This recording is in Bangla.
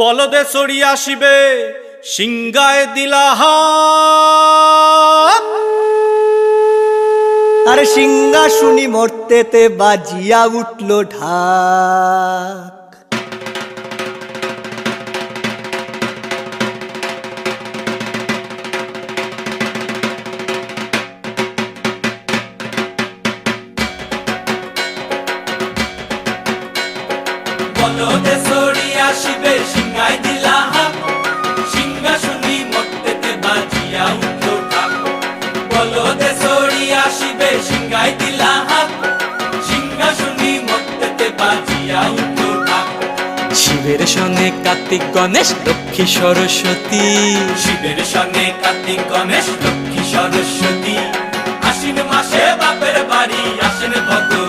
বলদে চড়ি আসিবে সিংগায় দিলা হাত। আরে সিংহা শুনি মর্তেতে বাজিয়া উঠল ঢাক। বলদে চড়ি আসিবে সিংহায় দিলা হাত, সিংহা শুনি মর্তেতে বাজিয়া উঠল ঢাক। বলদে চড়ি আসিবে সিংহায় দিলা হাত, সিংহা শুনি মর্তেতে বাজিয়া উঠল ঢাক। শিবের সঙ্গে কার্তিক গণেশ লক্ষ্মী সরস্বতী, শিবের সঙ্গে কার্তিক গণেশ লক্ষ্মী সরস্বতী, আশ্বিন মাসে বাপের বাড়ি